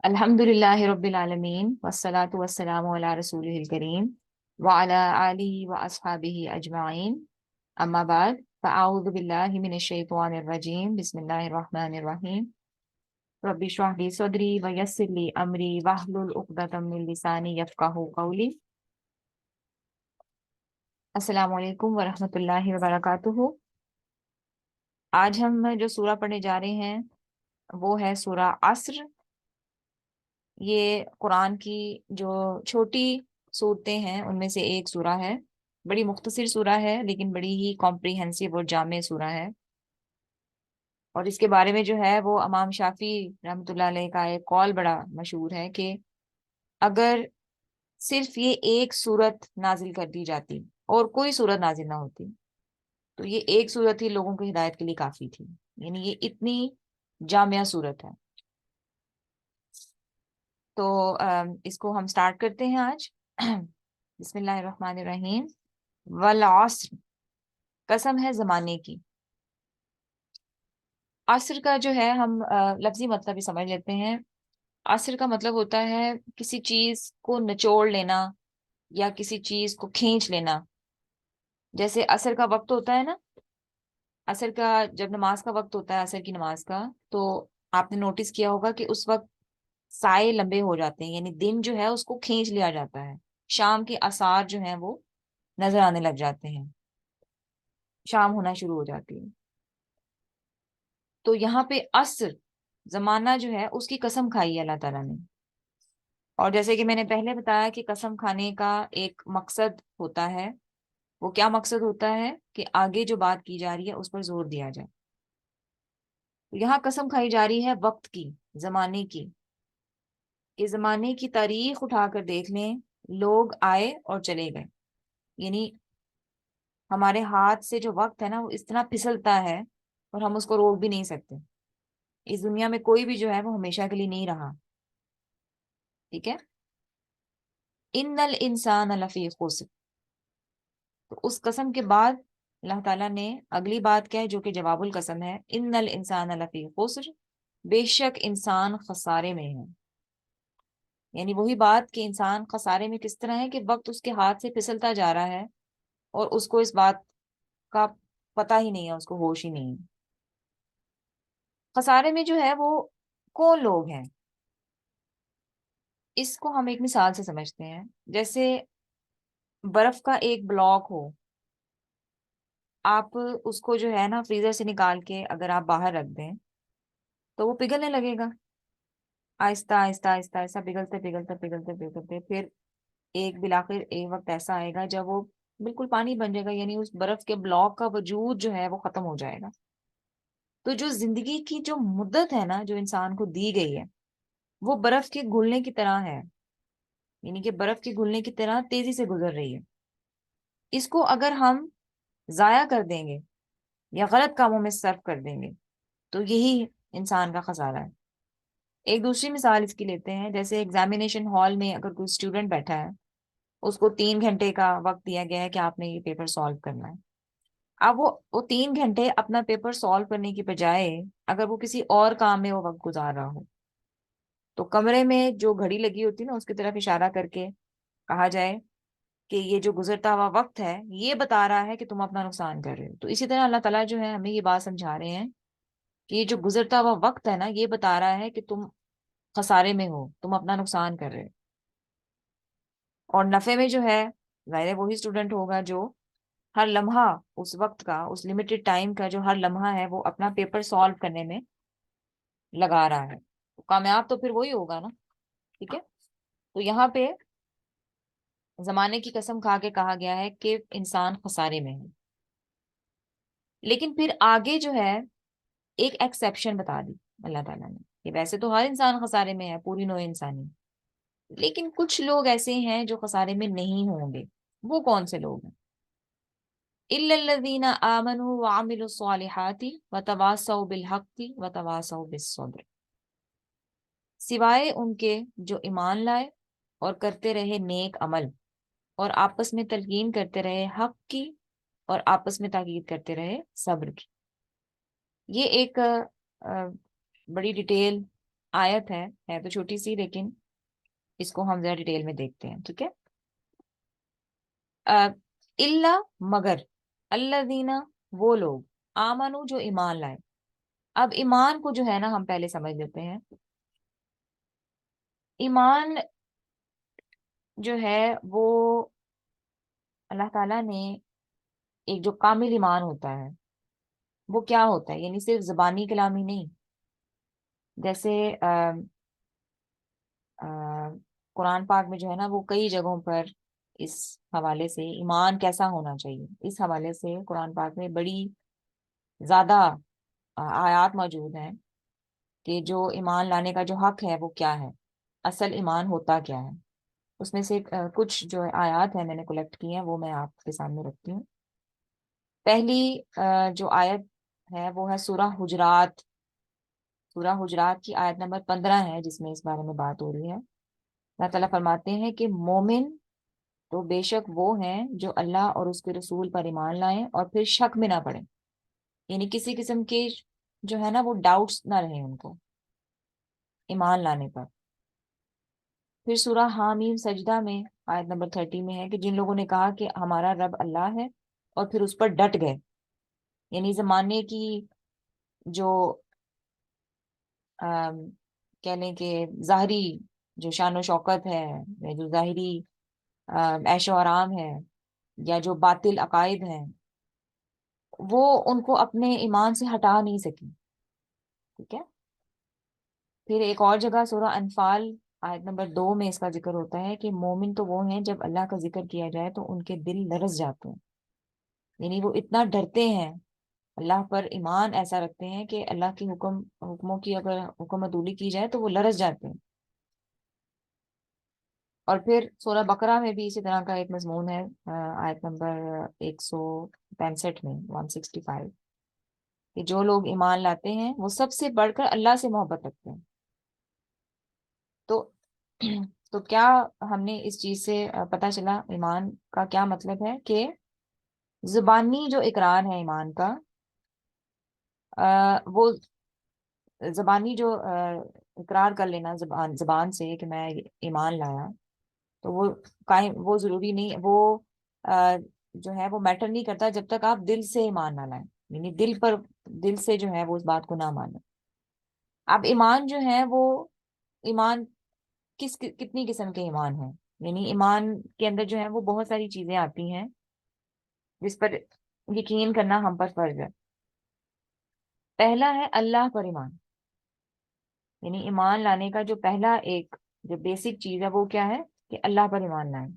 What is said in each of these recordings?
الحمدللہ رب العالمین والصلاة والسلام علی رسولہ الکریم وعلی آلہ واصحابہ اجمعین اما بعد فاعوذ باللہ من الشیطان الرجیم بسم اللہ الرحمن الرحیم رب اشرح لی صدری ویسر لی امری واحلل عقدۃ من لسانی یفقہوا قولی۔ السلام علیکم ورحمۃ اللہ وبرکاتہ۔ آج ہم جو سورہ پڑھنے جا رہے ہیں وہ ہے سورہ عصر۔ یہ قرآن کی جو چھوٹی صورتیں ہیں ان میں سے ایک سورہ ہے، بڑی مختصر سورہ ہے لیکن بڑی ہی کمپریہنسو اور جامع سورہ ہے۔ اور اس کے بارے میں جو ہے وہ امام شافعی رحمۃ اللہ علیہ کا ایک قول بڑا مشہور ہے کہ اگر صرف یہ ایک سورت نازل کر دی جاتی اور کوئی سورت نازل نہ ہوتی تو یہ ایک سورت ہی لوگوں کی ہدایت کے لیے کافی تھی، یعنی یہ اتنی جامع سورت ہے۔ تو اس کو ہم سٹارٹ کرتے ہیں آج۔ بسم اللہ الرحمن الرحیم۔ والعصر، قسم ہے زمانے کی۔ عصر کا جو ہے ہم لفظی مطلب ہی سمجھ لیتے ہیں۔ عصر کا مطلب ہوتا ہے کسی چیز کو نچوڑ لینا یا کسی چیز کو کھینچ لینا۔ جیسے عصر کا وقت ہوتا ہے نا، عصر کا جب نماز کا وقت ہوتا ہے، عصر کی نماز کا، تو آپ نے نوٹس کیا ہوگا کہ اس وقت سائے لمبے ہو جاتے ہیں، یعنی دن جو ہے اس کو کھینچ لیا جاتا ہے، شام کے آثار جو ہیں وہ نظر آنے لگ جاتے ہیں، شام ہونا شروع ہو جاتی ہے۔ تو یہاں پہ عصر زمانہ جو ہے اس کی قسم کھائی ہے اللہ تعالیٰ نے۔ اور جیسے کہ میں نے پہلے بتایا کہ قسم کھانے کا ایک مقصد ہوتا ہے، وہ کیا مقصد ہوتا ہے کہ آگے جو بات کی جا رہی ہے اس پر زور دیا جائے۔ یہاں قسم کھائی جا رہی ہے وقت کی، زمانے کی، کہ زمانے کی تاریخ اٹھا کر دیکھ لیں، لوگ آئے اور چلے گئے، یعنی ہمارے ہاتھ سے جو وقت ہے نا وہ اس طرح پھسلتا ہے اور ہم اس کو روک بھی نہیں سکتے۔ اس دنیا میں کوئی بھی جو ہے وہ ہمیشہ کے لیے نہیں رہا، ٹھیک ہے۔ ان الانسان لفی خسر، تو اس قسم کے بعد اللہ تعالیٰ نے اگلی بات کیا ہے جو کہ جواب القسم ہے، ان الانسان لفی خسر، بے شک انسان خسارے میں ہے۔ یعنی وہی بات کہ انسان خسارے میں کس طرح ہے کہ وقت اس کے ہاتھ سے پھسلتا جا رہا ہے اور اس کو اس بات کا پتہ ہی نہیں ہے، اس کو ہوش ہی نہیں ہے۔ خسارے میں جو ہے وہ کون لوگ ہیں، اس کو ہم ایک مثال سے سمجھتے ہیں۔ جیسے برف کا ایک بلاک ہو، آپ اس کو جو ہے نا فریزر سے نکال کے اگر آپ باہر رکھ دیں تو وہ پگھلنے لگے گا، آہستہ آہستہ آہستہ آہستہ پگھلتے پگھلتے پگھلتے پگھلتے پھر ایک بالآخر ایک وقت ایسا آئے گا جب وہ بالکل پانی بن جائے گا، یعنی اس برف کے بلاک کا وجود جو ہے وہ ختم ہو جائے گا۔ تو جو زندگی کی جو مدت ہے نا جو انسان کو دی گئی ہے وہ برف کے گھلنے کی طرح ہے، یعنی کہ برف کے گھلنے کی طرح تیزی سے گزر رہی ہے۔ اس کو اگر ہم ضائع کر دیں گے یا غلط کاموں میں صرف کر دیں گے تو یہی انسان کا خسارہ ہے۔ ایک دوسری مثال اس کی لیتے ہیں، جیسے ایگزامینیشن ہال میں اگر کوئی اسٹوڈنٹ بیٹھا ہے، اس کو 3 گھنٹے کا وقت دیا گیا ہے کہ آپ نے یہ پیپر سالو کرنا ہے۔ اب وہ 3 گھنٹے اپنا پیپر سالو کرنے کی بجائے اگر وہ کسی اور کام میں وہ وقت گزار رہا ہو تو کمرے میں جو گھڑی لگی ہوتی ہے نا اس کی طرف اشارہ کر کے کہا جائے کہ یہ جو گزرتا ہوا وقت ہے یہ بتا رہا ہے کہ تم اپنا نقصان کر رہے ہو۔ تو اسی طرح اللہ تعالیٰ جو ہے ہمیں یہ بات سمجھا رہے ہیں کہ یہ جو گزرتا ہوا وقت ہے نا یہ بتا رہا ہے کہ تم خسارے میں ہو، تم اپنا نقصان کر رہے ہو۔ اور نفع میں جو ہے ظاہر ہے وہی اسٹوڈنٹ ہوگا جو ہر لمحہ اس وقت کا، اس لمیٹڈ ٹائم کا جو ہر لمحہ ہے وہ اپنا پیپر سالو کرنے میں لگا رہا ہے، کامیاب تو پھر وہی ہوگا نا، ٹھیک ہے۔ تو یہاں پہ زمانے کی قسم کھا کے کہا گیا ہے کہ انسان خسارے میں ہے، لیکن پھر آگے جو ہے ایک ایکسیپشن بتا دی اللہ تعالیٰ نے کہ ویسے تو ہر انسان خسارے میں ہے، پوری نوع انسانی، لیکن کچھ لوگ ایسے ہیں جو خسارے میں نہیں ہوں گے۔ وہ کون سے لوگ ہیں؟ إِلَّا الَّذِينَ آمَنُوا وَعَمِلُوا الصَّالِحَاتِ وَتَوَاصَوْا بِالْحَقِّ وَتَوَاصَوْا بِالصَّبْرِ، سوائے ان کے جو ایمان لائے اور کرتے رہے نیک عمل اور آپس میں تلقین کرتے رہے حق کی اور آپس میں تاکید کرتے رہے صبر کی۔ یہ ایک بڑی ڈیٹیل آیت ہے تو چھوٹی سی، لیکن اس کو ہم ذرا ڈیٹیل میں دیکھتے ہیں، ٹھیک ہے. اللہ مگر، الذین وہ لوگ، آمنو جو ایمان لائے. اب ایمان کو جو ہے نا ہم پہلے سمجھ لیتے ہیں. ایمان جو ہے وہ اللہ تعالیٰ نے ایک جو کامل ایمان ہوتا ہے وہ کیا ہوتا ہے، یعنی صرف زبانی کلامی نہیں. جیسے آ، قرآن پاک میں جو ہے نا وہ کئی جگہوں پر اس حوالے سے ایمان کیسا ہونا چاہیے، اس حوالے سے قرآن پاک میں بڑی زیادہ آیات موجود ہیں کہ جو ایمان لانے کا جو حق ہے وہ کیا ہے، اصل ایمان ہوتا کیا ہے. اس میں سے کچھ جو آیات ہیں میں نے کلیکٹ کی ہیں وہ میں آپ کے سامنے رکھتی ہوں. پہلی جو آیت ہے وہ ہے سورہ حجرات. سورہ حجرات کی آیت نمبر 15 ہے جس میں اس بارے میں بات ہو رہی ہے. اللہ تعالیٰ فرماتے ہیں کہ مومن تو بے شک وہ ہیں جو اللہ اور اس کے رسول پر ایمان لائیں اور پھر شک میں نہ پڑیں، یعنی کسی قسم کے جو ہے نا وہ ڈاؤٹس نہ رہیں ان کو ایمان لانے پر. پھر سورہ حامیم سجدہ میں آیت نمبر 30 میں ہے کہ جن لوگوں نے کہا کہ ہمارا رب اللہ ہے اور پھر اس پر ڈٹ گئے، یعنی زمانے کی جو کہہ لیں کہ ظاہری جو شان و شوکت ہے، یا جو ظاہری عیش و آرام ہے، یا جو باطل عقائد ہیں، وہ ان کو اپنے ایمان سے ہٹا نہیں سکی. ٹھیک ہے. پھر ایک اور جگہ سورہ انفال آیت نمبر 2 میں اس کا ذکر ہوتا ہے کہ مومن تو وہ ہیں جب اللہ کا ذکر کیا جائے تو ان کے دل لرز جاتے ہیں، یعنی وہ اتنا ڈرتے ہیں، اللہ پر ایمان ایسا رکھتے ہیں کہ اللہ کی حکموں کی اگر حکم عدولی کی جائے تو وہ لرز جاتے ہیں. اور پھر سورہ بقرہ میں بھی اسی طرح کا ایک مضمون ہے، آیت نمبر 165 میں 165، کہ جو لوگ ایمان لاتے ہیں وہ سب سے بڑھ کر اللہ سے محبت رکھتے ہیں. تو تو کیا ہم نے اس چیز سے پتہ چلا ایمان کا کیا مطلب ہے کہ زبانی جو اقرار ہے ایمان کا، وہ زبانی جو اقرار کر لینا زبان سے کہ میں ایمان لایا، تو وہ وہ ضروری نہیں، وہ آ، جو ہے وہ میٹر نہیں کرتا جب تک آپ دل سے ایمان نہ لائیں، یعنی دل سے جو ہے وہ اس بات کو نہ مانیں. اب ایمان جو ہے وہ ایمان کتنی قسم کے ایمان ہیں، یعنی ایمان کے اندر جو ہے وہ بہت ساری چیزیں آتی ہیں جس پر یقین کرنا ہم پر فرض ہے. پہلا ہے اللہ پر ایمان، یعنی ایمان لانے کا جو پہلا ایک جو بیسک چیز ہے وہ کیا ہے کہ اللہ پر ایمان لائیں،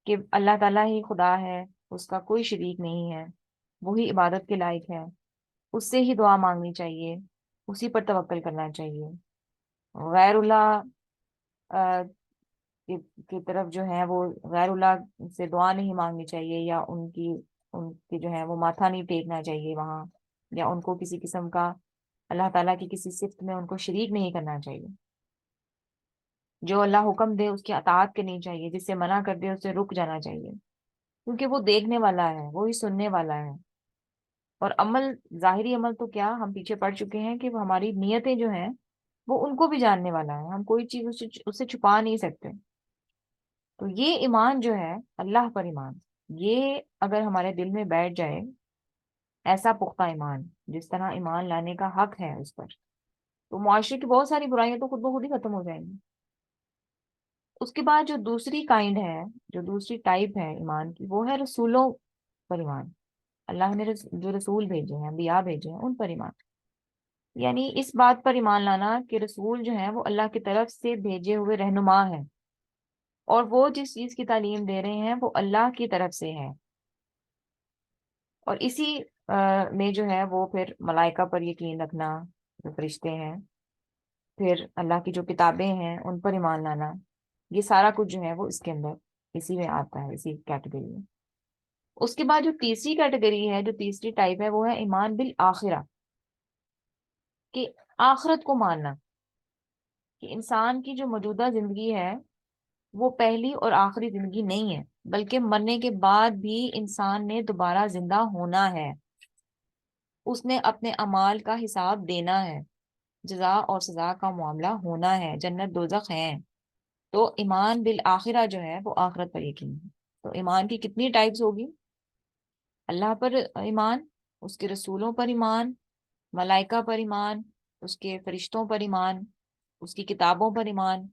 کہ اللہ تعالیٰ ہی خدا ہے، اس کا کوئی شریک نہیں ہے، وہی عبادت کے لائق ہے، اس سے ہی دعا مانگنی چاہیے، اسی پر توکل کرنا چاہیے. غیر اللہ آ، کی طرف جو ہے وہ غیر اللہ سے دعا نہیں مانگنی چاہیے، یا ان کی جو ہے وہ ماتھا نہیں ٹیکنا چاہیے وہاں، یا ان کو کسی قسم کا اللہ تعالیٰ کی کسی صفت میں ان کو شریک نہیں کرنا چاہیے. جو اللہ حکم دے اس کی اطاعت کرنی چاہیے، جس سے منع کر دے اس سے رک جانا چاہیے، کیونکہ وہ دیکھنے والا ہے، وہی سننے والا ہے. اور عمل، ظاہری عمل تو کیا ہم پیچھے پڑ چکے ہیں کہ وہ ہماری نیتیں جو ہیں وہ ان کو بھی جاننے والا ہے، ہم کوئی چیز اس سے چھپا نہیں سکتے. تو یہ ایمان جو ہے اللہ پر ایمان، یہ اگر ہمارے دل میں بیٹھ جائے، ایسا پختہ ایمان جس طرح ایمان لانے کا حق ہے اس پر، تو معاشرے کی بہت ساری برائیاں تو خود بخود ہی ختم ہو جائیں گی. اس کے بعد جو دوسری کائنڈ ہے، جو دوسری ٹائپ ہے ایمان کی، وہ ہے رسولوں پر ایمان. اللہ نے جو رسول بھیجے ہیں، انبیاء بھیجے ہیں، ان پر ایمان، یعنی اس بات پر ایمان لانا کہ رسول جو ہیں وہ اللہ کی طرف سے بھیجے ہوئے رہنما ہیں، اور وہ جس چیز کی تعلیم دے رہے ہیں وہ اللہ کی طرف سے ہے. اور اسی میں جو ہے وہ پھر ملائکہ پر یقین رکھنا، جو فرشتے ہیں، پھر اللہ کی جو کتابیں ہیں ان پر ایمان لانا، یہ سارا کچھ جو ہے وہ اس کے اندر اسی میں آتا ہے، اسی کیٹیگری میں. اس کے بعد جو تیسری کیٹیگری ہے، جو تیسری ٹائپ ہے، وہ ہے ایمان بالآخرہ، کہ آخرت کو ماننا، کہ انسان کی جو موجودہ زندگی ہے وہ پہلی اور آخری زندگی نہیں ہے، بلکہ مرنے کے بعد بھی انسان نے دوبارہ زندہ ہونا ہے، اس نے اپنے اعمال کا حساب دینا ہے. جزا اور سزا کا معاملہ ہونا ہے، جنت دوزخ ہیں، تو ایمان بالآخرہ جو ہے وہ آخرت پر یقین ہے۔ تو ایمان کی کتنی ٹائپس ہوگی؟ اللہ پر ایمان، اس کے رسولوں پر ایمان، ملائکہ پر ایمان، اس کے فرشتوں پر ایمان، اس کی کتابوں پر ایمان،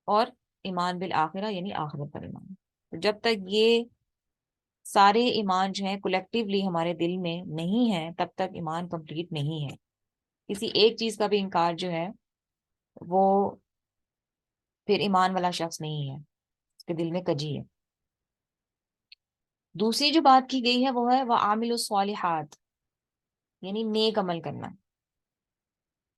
اور ایمان بالآخرہ یعنی آخرت پر ایمان۔ تو جب تک یہ سارے ایمان جو ہیں کولیکٹیولی ہمارے دل میں نہیں ہیں، تب تک ایمان کمپلیٹ نہیں ہے۔ کسی ایک چیز کا بھی انکار جو ہے وہ پھر ایمان والا شخص نہیں ہے، اس کے دل میں کجی ہے۔ دوسری جو بات کی گئی ہے وہ ہے وَعَامِلُ الصَّالِحَاتِ، یعنی نیک عمل کرنا۔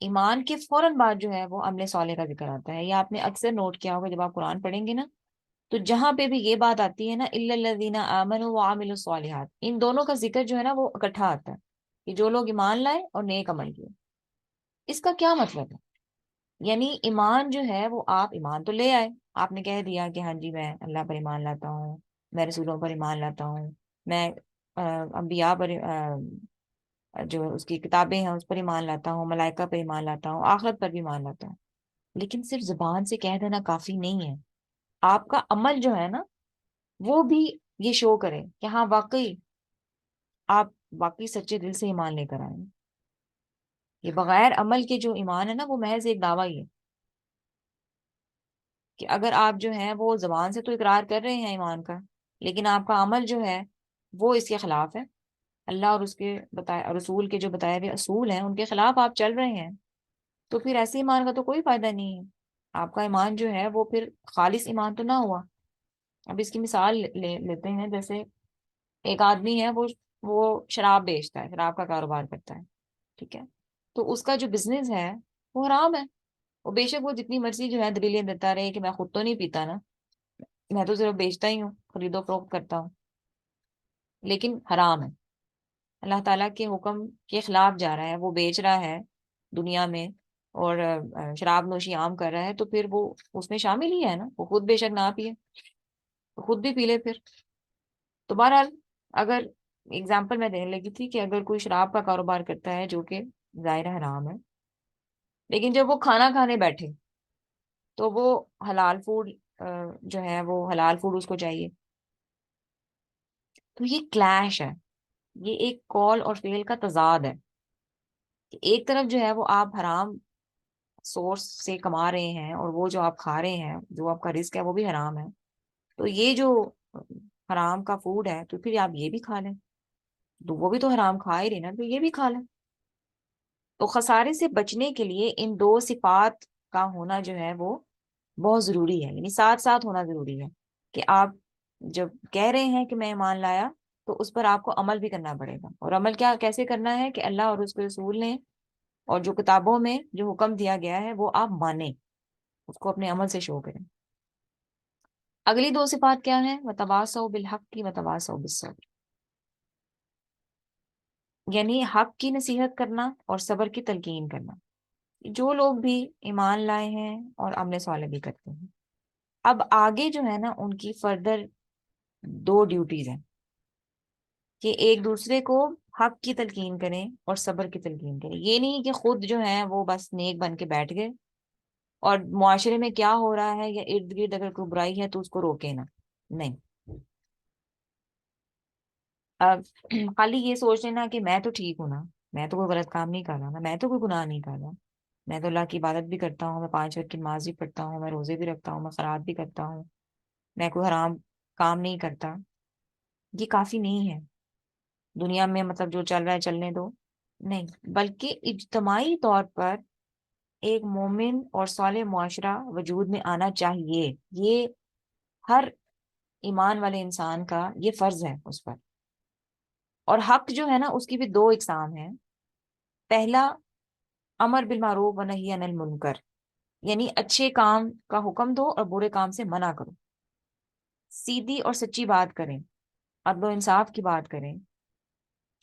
ایمان کے فوراً بعد جو ہے وہ عمل صالح کا ذکر آتا ہے۔ یہ آپ نے اکثر نوٹ کیا ہوگا جب آپ قرآن پڑھیں گے نا، تو جہاں پہ بھی یہ بات آتی ہے نا اِلَّا الَّذِينَ آمَنُوا وَعَمِلُوا الصَّالِحَاتِ، ان دونوں کا ذکر جو ہے نا وہ اکٹھا آتا ہے کہ جو لوگ ایمان لائے اور نیک عمل کیے۔ اس کا کیا مطلب ہے؟ یعنی ایمان جو ہے وہ آپ ایمان تو لے آئے، آپ نے کہہ دیا کہ ہاں جی میں اللہ پر ایمان لاتا ہوں، میں رسولوں پر ایمان لاتا ہوں، میں انبیاء پر جو اس کی کتابیں ہیں اس پر ایمان لاتا ہوں، ملائکہ پر ایمان لاتا ہوں، آخرت پر بھی ایمان لاتا ہوں۔ لیکن صرف زبان سے کہہ دینا کافی نہیں ہے، آپ کا عمل جو ہے نا وہ بھی یہ شو کرے کہ ہاں واقعی آپ واقعی سچے دل سے ایمان لے کر آئے ہیں۔ یہ بغیر عمل کے جو ایمان ہے نا وہ محض ایک دعویٰ ہی ہے، کہ اگر آپ جو ہیں وہ زبان سے تو اقرار کر رہے ہیں ایمان کا، لیکن آپ کا عمل جو ہے وہ اس کے خلاف ہے، اللہ اور اس کے بتائے رسول کے جو بتائے ہوئے اصول ہیں ان کے خلاف آپ چل رہے ہیں، تو پھر ایسے ایمان کا تو کوئی فائدہ نہیں ہے۔ آپ کا ایمان جو ہے وہ پھر خالص ایمان تو نہ ہوا۔ اب اس کی مثال لیتے ہیں، جیسے ایک آدمی ہے وہ شراب بیچتا ہے، شراب کا کاروبار کرتا ہے، ٹھیک ہے، تو اس کا جو بزنس ہے وہ حرام ہے۔ وہ بے شک وہ جتنی مرضی جو ہے دلیلیں دیتا رہے کہ میں خود تو نہیں پیتا نا، میں تو صرف بیچتا ہی ہوں، خرید و فروخت کرتا ہوں، لیکن حرام ہے، اللہ تعالیٰ کے حکم کے خلاف جا رہا ہے، وہ بیچ رہا ہے دنیا میں اور شراب نوشی عام کر رہا ہے، تو پھر وہ اس میں شامل ہی ہے نا، وہ خود بے شک نہ پیے تو خود بھی پی لے پھر۔ تو بہرحال اگر اگزامپل میں دینے لگی تھی کہ اگر کوئی شراب کا کاروبار کرتا ہے جو کہ ظاہر حرام ہے، لیکن جب وہ کھانا کھانے بیٹھے تو وہ حلال فوڈ جو ہے وہ حلال فوڈ اس کو چاہیے، تو یہ کلیش ہے، یہ ایک کال اور فعل کا تضاد ہے کہ ایک طرف جو ہے وہ آپ حرام سورس سے کما رہے ہیں اور وہ جو آپ کھا رہے ہیں، جو آپ کا رزق ہے وہ بھی حرام ہے، تو یہ جو حرام کا فوڈ ہے تو پھر آپ یہ بھی کھا لیں، تو وہ بھی تو حرام کھا ہی رہے نا، تو یہ بھی کھا لیں۔ تو خسارے سے بچنے کے لیے ان دو صفات کا ہونا جو ہے وہ بہت ضروری ہے، یعنی ساتھ ساتھ ہونا ضروری ہے کہ آپ جب کہہ رہے ہیں کہ میں ایمان لایا تو اس پر آپ کو عمل بھی کرنا پڑے گا، اور عمل کیا کیسے کرنا ہے کہ اللہ اور اس کے رسول نے اور جو کتابوں میں جو حکم دیا گیا ہے وہ آپ مانیں، اس کو اپنے عمل سے شو کریں۔ اگلی دو صفات کیا ہیں؟ وتواصوا بالحق کی وتواصوا بالصبر، یعنی حق کی نصیحت کرنا اور صبر کی تلقین کرنا۔ جو لوگ بھی ایمان لائے ہیں اور عمل صالح بھی کرتے ہیں، اب آگے جو ہے نا ان کی فردر دو ڈیوٹیز ہیں کہ ایک دوسرے کو حق کی تلقین کریں اور صبر کی تلقین کریں۔ یہ نہیں کہ خود جو ہے وہ بس نیک بن کے بیٹھ گئے اور معاشرے میں کیا ہو رہا ہے یا ارد گرد اگر کوئی برائی ہے تو اس کو روکے نا، نہیں، اب خالی یہ سوچ لینا کہ میں تو ٹھیک ہوں نا، میں تو کوئی غلط کام نہیں کر رہا نا، میں تو کوئی گناہ نہیں کر رہا، میں تو اللہ کی عبادت بھی کرتا ہوں، میں 5 وقت کی نماز بھی پڑھتا ہوں، میں روزے بھی رکھتا ہوں، میں خیرات بھی کرتا ہوں، میں کوئی حرام کام نہیں کرتا، یہ کافی نہیں ہے دنیا میں، مطلب جو چل رہا ہے چلنے دو، نہیں، بلکہ اجتماعی طور پر ایک مومن اور صالح معاشرہ وجود میں آنا چاہیے۔ یہ ہر ایمان والے انسان کا یہ فرض ہے اس پر۔ اور حق جو ہے نا اس کی بھی دو اقسام ہیں۔ پہلا، امر بالمعروف و نہی عن المنکر، یعنی اچھے کام کا حکم دو اور برے کام سے منع کرو، سیدھی اور سچی بات کریں، عدل و انصاف کی بات کریں،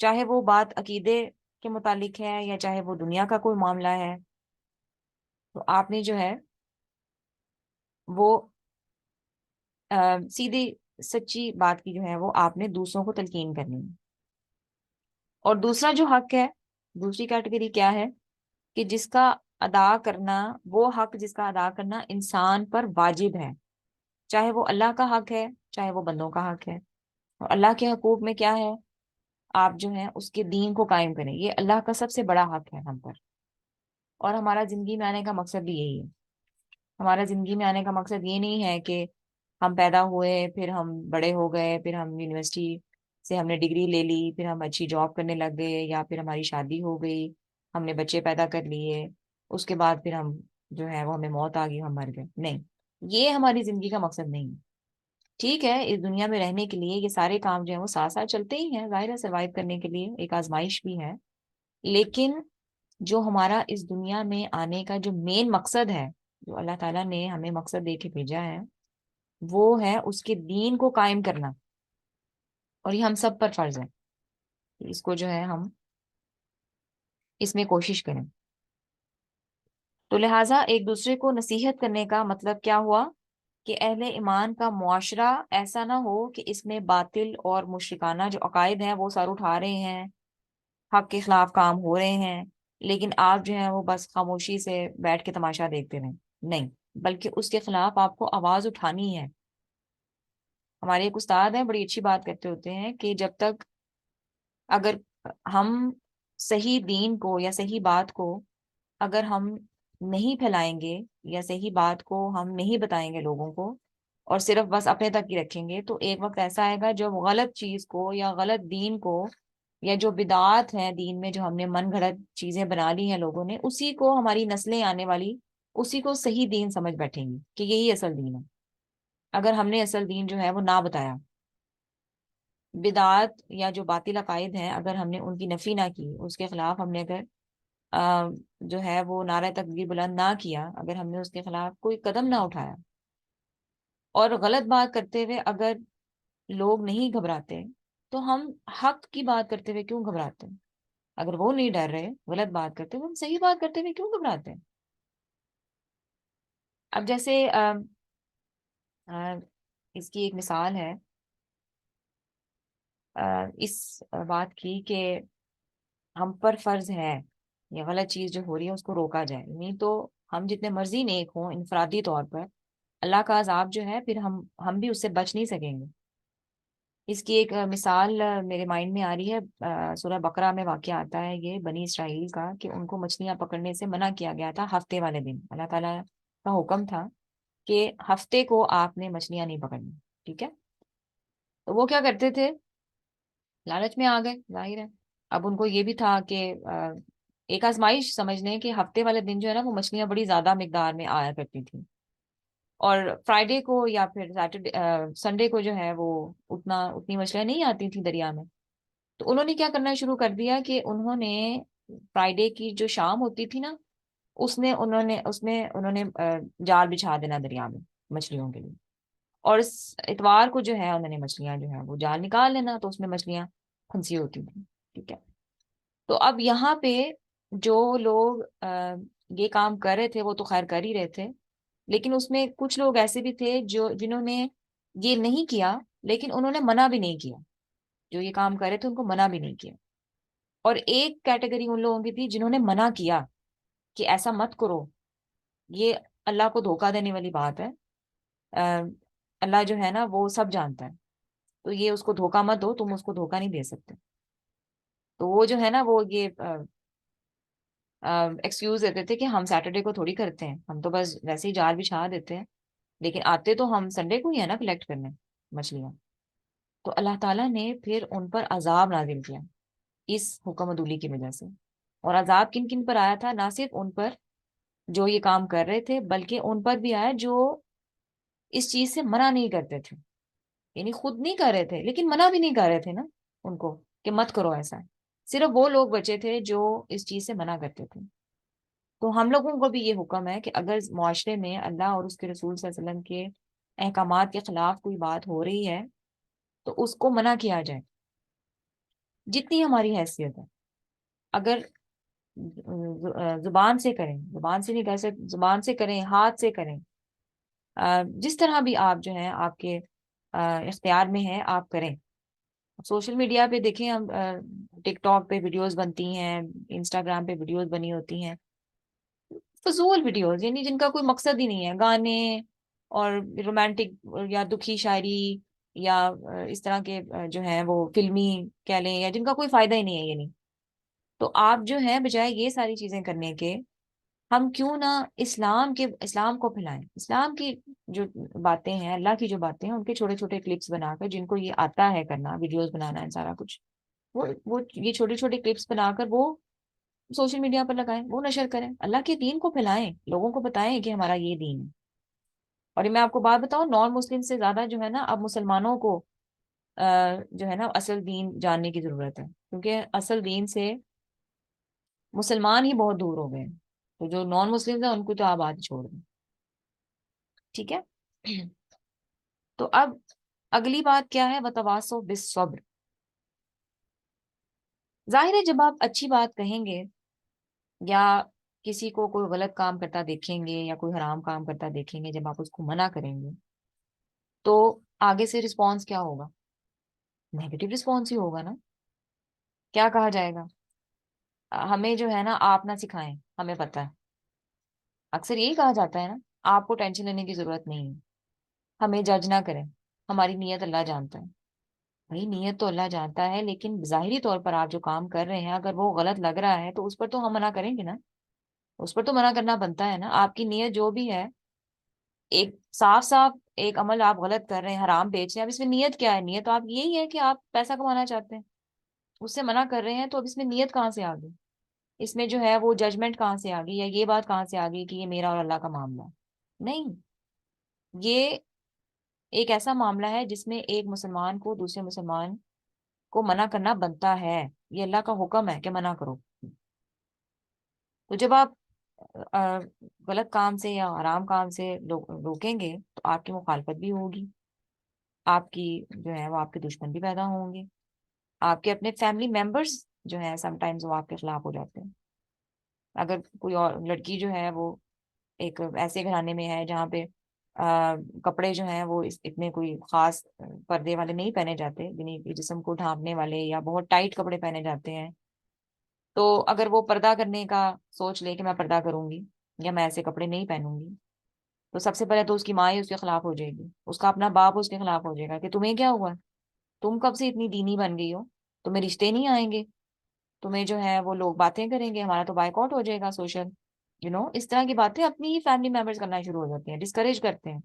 چاہے وہ بات عقیدے کے متعلق ہے یا چاہے وہ دنیا کا کوئی معاملہ ہے، تو آپ نے جو ہے وہ سیدھی سچی بات کی جو ہے وہ آپ نے دوسروں کو تلقین کرنی ہے۔ اور دوسرا جو حق ہے، دوسری کیٹیگری کیا ہے؟ کہ جس کا ادا کرنا، وہ حق جس کا ادا کرنا انسان پر واجب ہے، چاہے وہ اللہ کا حق ہے چاہے وہ بندوں کا حق ہے۔ اور اللہ کے حقوق میں کیا ہے؟ آپ جو ہے اس کے دین کو قائم کریں، یہ اللہ کا سب سے بڑا حق ہے ہم پر۔ اور ہمارا زندگی میں آنے کا مقصد بھی یہی ہے۔ ہمارا زندگی میں آنے کا مقصد یہ نہیں ہے کہ ہم پیدا ہوئے، پھر ہم بڑے ہو گئے، پھر ہم یونیورسٹی سے ہم نے ڈگری لے لی، پھر ہم اچھی جاب کرنے لگ گئے، یا پھر ہماری شادی ہو گئی، ہم نے بچے پیدا کر لیے، اس کے بعد پھر ہم جو ہے وہ ہمیں موت آ گئی، ہم مر گئے۔ نہیں، یہ ہماری زندگی کا مقصد نہیں ہے۔ ٹھیک ہے، اس دنیا میں رہنے کے لیے یہ سارے کام جو ہیں وہ ساتھ ساتھ چلتے ہی ہیں، ظاہر ہے سروائیو کرنے کے لیے ایک آزمائش بھی ہے، لیکن جو ہمارا اس دنیا میں آنے کا جو مین مقصد ہے، جو اللہ تعالیٰ نے ہمیں مقصد دے کے بھیجا ہے، وہ ہے اس کے دین کو قائم کرنا، اور یہ ہم سب پر فرض ہے کہ اس کو جو ہے ہم اس میں کوشش کریں۔ تو لہٰذا ایک دوسرے کو نصیحت کرنے کا مطلب کیا ہوا کہ اہل ایمان کا معاشرہ ایسا نہ ہو کہ اس میں باطل اور مشرکانہ جو عقائد ہیں وہ سر اٹھا رہے ہیں، حق کے خلاف کام ہو رہے ہیں، لیکن آپ جو ہیں وہ بس خاموشی سے بیٹھ کے تماشا دیکھتے رہیں۔ نہیں، بلکہ اس کے خلاف آپ کو آواز اٹھانی ہے۔ ہمارے ایک استاد ہیں، بڑی اچھی بات کرتے ہوتے ہیں کہ جب تک اگر ہم صحیح دین کو یا صحیح بات کو اگر ہم نہیں پھیلائیں گے، یا صحیح بات کو ہم نہیں بتائیں گے لوگوں کو، اور صرف بس اپنے تک ہی رکھیں گے، تو ایک وقت ایسا آئے گا جب غلط چیز کو یا غلط دین کو یا جو بدعات ہیں دین میں، جو ہم نے من گھڑت چیزیں بنا لی ہیں لوگوں نے، اسی کو ہماری نسلیں آنے والی اسی کو صحیح دین سمجھ بیٹھیں گی کہ یہی اصل دین ہے، اگر ہم نے اصل دین جو ہے وہ نہ بتایا۔ بدعات یا جو باطل عقائد ہیں، اگر ہم نے ان کی نفی نہ کی، اس کے خلاف ہم نے اگر جو ہے وہ نعرہ تکبیر بلند نہ کیا، اگر ہم نے اس کے خلاف کوئی قدم نہ اٹھایا، اور غلط بات کرتے ہوئے اگر لوگ نہیں گھبراتے، تو ہم حق کی بات کرتے ہوئے کیوں گھبراتے ہیں؟ اگر وہ نہیں ڈر رہے غلط بات کرتے ہوئے، ہم صحیح بات کرتے ہوئے کیوں گھبراتے ہیں؟ اب جیسے اس کی ایک مثال ہے اس بات کی کہ ہم پر فرض ہے یہ غلط چیز جو ہو رہی ہے اس کو روکا جائے، نہیں تو ہم جتنے مرضی نیک ہوں انفرادی طور پر، اللہ کا عذاب جو ہے پھر ہم بھی اس سے بچ نہیں سکیں گے۔ اس کی ایک مثال میرے مائنڈ میں آ رہی ہے، سورہ بقرہ میں واقعہ آتا ہے یہ بنی اسرائیل کا، کہ ان کو مچھلیاں پکڑنے سے منع کیا گیا تھا ہفتے والے دن، اللہ تعالیٰ کا حکم تھا کہ ہفتے کو آپ نے مچھلیاں نہیں پکڑنی، ٹھیک ہے؟ تو وہ کیا کرتے تھے؟ لالچ میں آ گئے، ظاہر ہے۔ اب ان کو یہ بھی تھا کہ ایک آزمائش سمجھ لیں کہ ہفتے والے دن جو ہے نا وہ مچھلیاں بڑی زیادہ مقدار میں آیا کرتی تھیں، اور فرائیڈے کو یا پھر سیٹرڈے سنڈے کو جو ہے وہ اتنی مچھلیاں نہیں آتی تھیں دریا میں۔ تو انہوں نے کیا کرنا شروع کر دیا کہ انہوں نے فرائیڈے کی جو شام ہوتی تھی نا، اس میں انہوں نے جال بچھا دینا دریا میں مچھلیوں کے لیے، اور اس اتوار کو جو ہے انہوں نے مچھلیاں جو ہے وہ جال نکال لینا، تو اس میں مچھلیاں پھنسی ہوتی تھیں، ٹھیک ہے؟ تو اب یہاں پہ جو لوگ یہ کام کر رہے تھے وہ تو خیر کر ہی رہے تھے، لیکن اس میں کچھ لوگ ایسے بھی تھے جنہوں نے یہ نہیں کیا، لیکن انہوں نے منع بھی نہیں کیا، جو یہ کام کر رہے تھے ان کو منع بھی نہیں کیا۔ اور ایک کیٹیگری ان لوگوں کی تھی جنہوں نے منع کیا کہ ایسا مت کرو، یہ اللہ کو دھوکہ دینے والی بات ہے، آ، اللہ جو ہے نا وہ سب جانتا ہے، تو یہ اس کو دھوکہ مت دو، تم اس کو دھوکہ نہیں دے سکتے۔ تو وہ جو ہے نا وہ یہ ایکسکیوز دیتے تھے کہ ہم سیٹرڈے کو تھوڑی کرتے ہیں، ہم تو بس ویسے ہی جال بچھا دیتے ہیں، لیکن آتے تو ہم سنڈے کو ہی ہے نا کلیکٹ کرنے مچھلیاں۔ تو اللہ تعالیٰ نے پھر ان پر عذاب نازل کیا اس حکم عدولی کی وجہ سے۔ اور عذاب کن کن پر آیا تھا؟ نہ صرف ان پر جو یہ کام کر رہے تھے، بلکہ ان پر بھی آیا جو اس چیز سے منع نہیں کرتے تھے، یعنی خود نہیں کر رہے تھے لیکن منع بھی نہیں کر رہے تھے نا ان کو کہ مت کرو ایسا، صرف وہ لوگ بچے تھے جو اس چیز سے منع کرتے تھے۔ تو ہم لوگوں کو بھی یہ حکم ہے کہ اگر معاشرے میں اللہ اور اس کے رسول صلی اللہ علیہ وسلم کے احکامات کے خلاف کوئی بات ہو رہی ہے تو اس کو منع کیا جائے، جتنی ہماری حیثیت ہے۔ اگر زبان سے کریں، زبان سے نہیں کر سکتے، زبان سے کریں، ہاتھ سے کریں، جس طرح بھی آپ جو ہیں آپ کے اختیار میں ہے آپ کریں۔ سوشل میڈیا پہ دیکھیں، ہم ٹک ٹاک پہ ویڈیوز بنتی ہیں، انسٹاگرام پہ ویڈیوز بنی ہوتی ہیں، فضول ویڈیوز، یعنی جن کا کوئی مقصد ہی نہیں ہے، گانے اور رومانٹک یا دکھی شاعری یا اس طرح کے جو ہیں وہ فلمی کہہ لیں، یا جن کا کوئی فائدہ ہی نہیں ہے یعنی. تو آپ جو ہے بجائے یہ ساری چیزیں کرنے کے، ہم کیوں نہ اسلام کو پھیلائیں. اسلام کی جو باتیں ہیں، اللہ کی جو باتیں ہیں، ان کے چھوٹے چھوٹے کلپس بنا کر، جن کو یہ آتا ہے کرنا، ویڈیوز بنانا ہے سارا کچھ، وہ یہ چھوٹے چھوٹے کلپس بنا کر وہ سوشل میڈیا پر لگائیں، وہ نشر کریں، اللہ کے دین کو پھیلائیں، لوگوں کو بتائیں کہ ہمارا یہ دین ہے. اور یہ میں آپ کو بات بتاؤں، نان مسلم سے زیادہ جو ہے نا اب مسلمانوں کو جو ہے نا اصل دین جاننے کی ضرورت ہے، کیونکہ اصل دین سے مسلمان ہی بہت دور ہو گئے ہیں. تو جو نان مسلم ہیں ان کو تو آپ آج چھوڑ دیں. ٹھیک ہے. تو اب اگلی بات کیا ہے؟ وتواصوا بالصبر. ظاہر ہے جب آپ اچھی بات کہیں گے یا کسی کو کوئی غلط کام کرتا دیکھیں گے یا کوئی حرام کام کرتا دیکھیں گے، جب آپ اس کو منع کریں گے تو آگے سے رسپانس کیا ہوگا؟ نیگیٹو رسپانس ہی ہوگا نا. کیا کہا جائے گا؟ ہمیں جو ہے نا آپ نہ سکھائیں، ہمیں پتہ ہے. اکثر یہی کہا جاتا ہے نا. آپ کو ٹینشن لینے کی ضرورت نہیں ہے، ہمیں جج نہ کریں، ہماری نیت اللہ جانتا ہے. بھائی نیت تو اللہ جانتا ہے، لیکن ظاہری طور پر آپ جو کام کر رہے ہیں اگر وہ غلط لگ رہا ہے تو اس پر تو ہم منع کریں گے نا. اس پر تو منع کرنا بنتا ہے نا. آپ کی نیت جو بھی ہے، ایک صاف صاف ایک عمل آپ غلط کر رہے ہیں، حرام بیچ رہے ہیں، اب اس میں نیت کیا ہے؟ نیت تو آپ یہی ہے کہ آپ پیسہ کمانا چاہتے ہیں، اس سے منع کر رہے ہیں. تو اب اس میں نیت کہاں سے آ گئی؟ اس میں جو ہے وہ ججمنٹ کہاں سے آ گئی، یا یہ بات کہاں سے آ گئی کہ یہ میرا اور اللہ کا معاملہ ہے؟ نہیں. یہ ایک ایسا معاملہ ہے جس میں ایک مسلمان کو دوسرے مسلمان کو منع کرنا بنتا ہے. یہ اللہ کا حکم ہے کہ منع کرو. تو جب آپ آ، غلط کام سے یا حرام کام سے روکیں گے تو آپ کی مخالفت بھی ہوگی، آپ کی جو ہے وہ آپ کے دشمن بھی پیدا ہوں گے، آپ کے اپنے فیملی ممبرس جو ہیں سم ٹائمز وہ آپ کے خلاف ہو جاتے ہیں. اگر کوئی اور لڑکی جو ہے وہ ایک ایسے گھرانے میں ہے جہاں پہ کپڑے جو ہیں وہ اتنے کوئی خاص پردے والے نہیں پہنے جاتے، یعنی جسم کو ڈھانپنے والے یا بہت ٹائٹ کپڑے پہنے جاتے ہیں، تو اگر وہ پردہ کرنے کا سوچ لے کہ میں پردہ کروں گی یا میں ایسے کپڑے نہیں پہنوں گی، تو سب سے پہلے تو اس کی ماں ہی اس کے خلاف ہو جائے گی، اس کا اپنا باپ اس کے خلاف ہو جائے گا کہ تمہیں کیا ہوا، تم کب سے اتنی دینی بن گئی ہو، تمہیں رشتے نہیں آئیں گے، تمہیں جو ہے وہ لوگ باتیں کریں گے، ہمارا تو بائیک آؤٹ ہو جائے گا سوشل. اس طرح کی باتیں اپنی ہی فیملی ممبرس کرنا شروع ہو جاتے ہیں، ڈسکریج کرتے ہیں.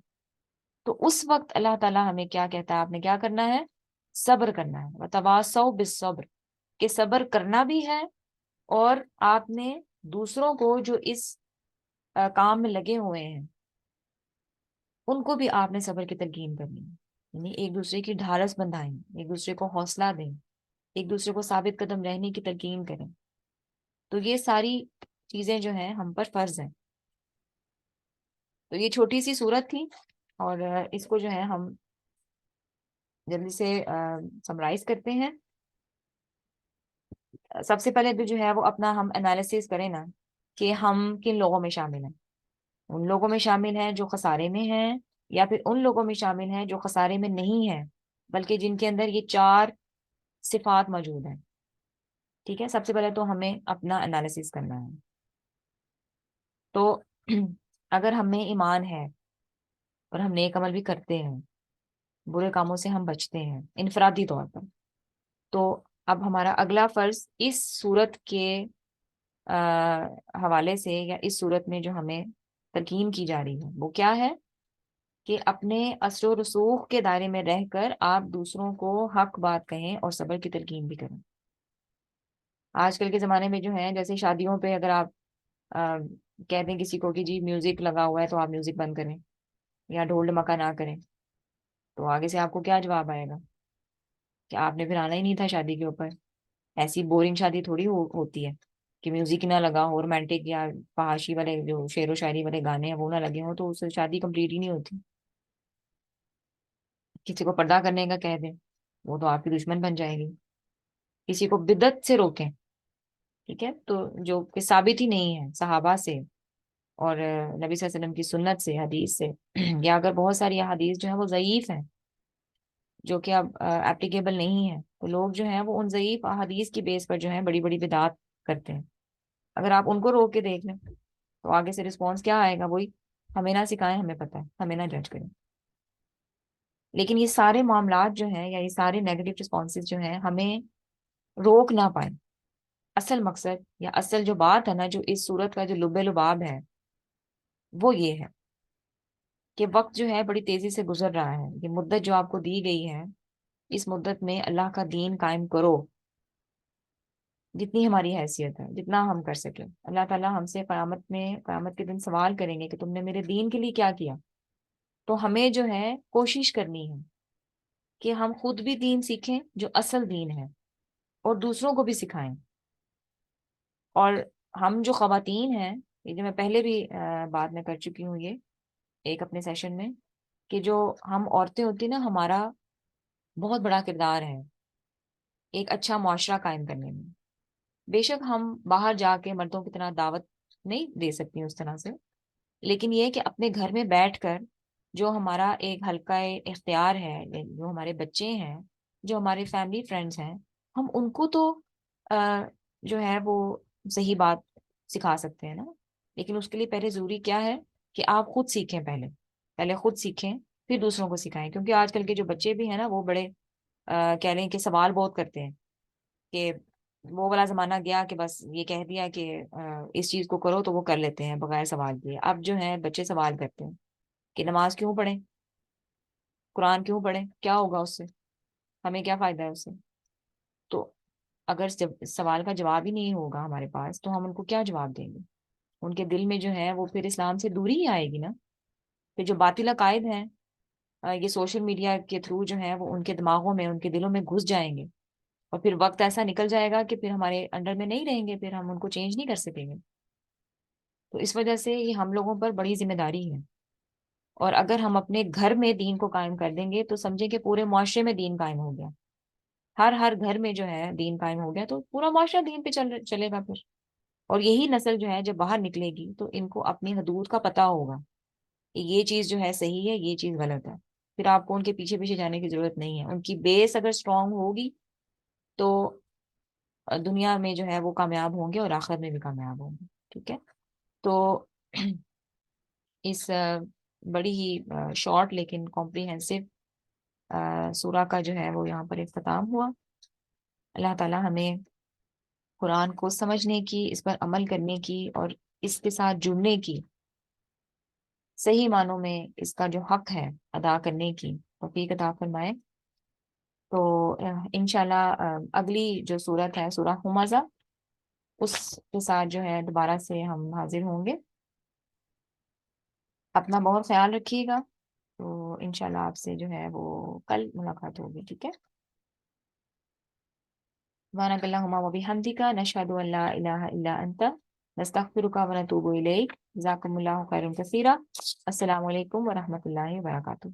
تو اس وقت اللہ تعالیٰ ہمیں کیا کہتا ہے؟ آپ نے کیا کرنا ہے؟ صبر کرنا ہے. وتواصوا بالصبر، کہ صبر کرنا بھی ہے، اور آپ نے دوسروں کو جو اس کام میں لگے ہوئے ہیں ان کو بھی آپ نے صبر کی تلقین کرنی ہے. یعنی ایک دوسرے کی ڈھارس بندھائیں، ایک دوسرے کو حوصلہ دیں، ایک دوسرے کو ثابت قدم رہنے کی تلقین کریں. تو یہ ساری چیزیں جو ہیں ہم پر فرض ہیں. تو یہ چھوٹی سی صورت تھی، اور اس کو جو ہے ہم جلدی سے سمرائز کرتے ہیں. سب سے پہلے تو جو ہے وہ اپنا ہم انالیسس کریں نا کہ ہم کن لوگوں میں شامل ہیں. ان لوگوں میں شامل ہیں جو خسارے میں ہیں، یا پھر ان لوگوں میں شامل ہیں جو خسارے میں نہیں ہیں بلکہ جن کے اندر یہ چار صفات موجود ہیں. ٹھیک ہے. سب سے پہلے تو ہمیں اپنا انالیسس کرنا ہے. تو اگر ہم میں ایمان ہے اور ہم نیک عمل بھی کرتے ہیں، برے کاموں سے ہم بچتے ہیں انفرادی طور پر، تو اب ہمارا اگلا فرض اس صورت کے حوالے سے، یا اس صورت میں جو ہمیں تلقین کی جا رہی ہے وہ کیا ہے؟ کہ اپنے اثر و رسوخ کے دائرے میں رہ کر آپ دوسروں کو حق بات کہیں اور صبر کی تلقین بھی کریں. آج کل کے زمانے میں جو ہے جیسے شادیوں پہ اگر آپ کہہ دیں کسی کو کہ جی میوزک لگا ہوا ہے تو آپ میوزک بند کریں یا ڈھول ڈمکا نہ کریں، تو آگے سے آپ کو کیا جواب آئے گا کہ آپ نے پھر آنا ہی نہیں تھا شادی کے اوپر. ایسی بورنگ شادی تھوڑی ہوتی ہے کہ میوزک نہ لگا ہو، رومانٹک یا فحاشی والے جو شعر و شاعری والے گانے ہیں وہ نہ لگے ہوں، تو اس سے شادی کمپلیٹ ہی نہیں ہوتی. کسی کو پردہ کرنے کا کہہ دیں وہ تو آپ کی دشمن بن جائے گی. کسی کو بدعت سے روکیں، ٹھیک ہے، تو جو کہ ثابت ہی نہیں ہے صحابہ سے اور نبی صلی اللہ علیہ وسلم کی سنت سے، حدیث سے یا اگر بہت ساری حدیث جو ہیں وہ ضعیف ہیں جو کہ اب اپلیکیبل نہیں ہے، تو لوگ جو ہیں وہ ان ضعیف حدیث کی بیس پر جو ہے بڑی بڑی بدعات کرتے ہیں. اگر آپ ان کو روک کے دیکھ لیں تو آگے سے رسپانس کیا آئے گا؟ وہی ہمیں نہ سکھائیں، ہمیں پتہ ہے، ہمیں نہ جج کریں۔ لیکن یہ سارے معاملات جو ہیں یا یہ سارے نیگیٹو رسپانسز جو ہیں ہمیں روک نہ پائیں۔ اصل مقصد یا اصل جو بات ہے نا، جو اس صورت کا جو لب لباب ہے، وہ یہ ہے کہ وقت جو ہے بڑی تیزی سے گزر رہا ہے۔ یہ مدت جو آپ کو دی گئی ہے، اس مدت میں اللہ کا دین قائم کرو، جتنی ہماری حیثیت ہے، جتنا ہم کر سکیں۔ اللہ تعالیٰ ہم سے قیامت کے دن سوال کریں گے کہ تم نے میرے دین کے لیے کیا کیا؟ تو ہمیں جو ہے کوشش کرنی ہے کہ ہم خود بھی دین سیکھیں جو اصل دین ہے، اور دوسروں کو بھی سکھائیں۔ اور ہم جو خواتین ہیں، یہ جو میں پہلے بھی بات میں کر چکی ہوں، یہ ایک اپنے سیشن میں، کہ جو ہم عورتیں ہوتی نا، ہمارا بہت بڑا کردار ہے ایک اچھا معاشرہ قائم کرنے میں۔ بے شک ہم باہر جا کے مردوں کی طرح دعوت نہیں دے سکتی اس طرح سے، لیکن یہ کہ اپنے گھر میں بیٹھ کر جو ہمارا ایک حلقہ اختیار ہے، جو ہمارے بچے ہیں، جو ہمارے فیملی فرینڈز ہیں، ہم ان کو تو جو ہے وہ صحیح بات سکھا سکتے ہیں نا۔ لیکن اس کے لیے پہلے ضروری کیا ہے کہ آپ خود سیکھیں، پہلے خود سیکھیں، پھر دوسروں کو سکھائیں۔ کیونکہ آج کل کے جو بچے بھی ہیں نا، وہ بڑے کہہ لیں کہ سوال بہت کرتے ہیں، کہ وہ والا زمانہ گیا کہ بس یہ کہہ دیا کہ اس چیز کو کرو تو وہ کر لیتے ہیں بغیر سوال کیے۔ اب جو ہے بچے سوال کرتے ہیں کہ نماز کیوں پڑھیں، قرآن کیوں پڑھیں، کیا ہوگا اس سے، ہمیں کیا فائدہ ہے اس سے؟ تو اگر سوال کا جواب ہی نہیں ہوگا ہمارے پاس، تو ہم ان کو کیا جواب دیں گے؟ ان کے دل میں جو ہے وہ پھر اسلام سے دوری ہی آئے گی نا۔ پھر جو باطل عقائد ہیں یہ سوشل میڈیا کے تھرو جو ہے وہ ان کے دماغوں میں، ان کے دلوں میں گھس جائیں گے، اور پھر وقت ایسا نکل جائے گا کہ پھر ہمارے انڈر میں نہیں رہیں گے، پھر ہم ان کو چینج نہیں کر سکیں گے۔ تو اس وجہ سے یہ ہم لوگوں پر بڑی ذمہ داری ہے۔ اور اگر ہم اپنے گھر میں دین کو قائم کر دیں گے تو سمجھیں کہ پورے معاشرے میں دین قائم ہو گیا، ہر گھر میں جو ہے دین قائم ہو گیا، تو پورا معاشرہ دین پہ چلے گا پھر۔ اور یہی نسل جو ہے جب باہر نکلے گی تو ان کو اپنی حدود کا پتہ ہوگا کہ یہ چیز جو ہے صحیح ہے، یہ چیز غلط ہے۔ پھر آپ کو ان کے پیچھے پیچھے جانے کی ضرورت نہیں ہے۔ ان کی بیس اگر اسٹرانگ ہوگی تو دنیا میں جو ہے وہ کامیاب ہوں گے، اور آخرت میں بھی کامیاب ہوں گے۔ ٹھیک ہے؟ تو اس بڑی ہی شارٹ لیکن کمپریہنسو سورہ کا جو ہے وہ یہاں پر اختتام ہوا۔ اللہ تعالیٰ ہمیں قرآن کو سمجھنے کی، اس پر عمل کرنے کی، اور اس کے ساتھ جڑنے کی، صحیح معنوں میں اس کا جو حق ہے ادا کرنے کی توفیق عطا فرمائے۔ تو انشاءاللہ اگلی جو صورت ہے سورہ ہمزہ، اس کے ساتھ جو ہے دوبارہ سے ہم حاضر ہوں گے۔ اپنا بہت خیال رکھیے گا۔ تو انشاءاللہ آپ سے جو ہے وہ کل ملاقات ہوگی۔ ٹھیک ہے؟ سبحانک اللہم و بحمدک، نشہد ان لا الہ الا انت، نستغفرک و نتوب الیک۔ جزاکم اللہ خیرا کثیرا۔ السلام علیکم ورحمۃ اللہ وبرکاتہ۔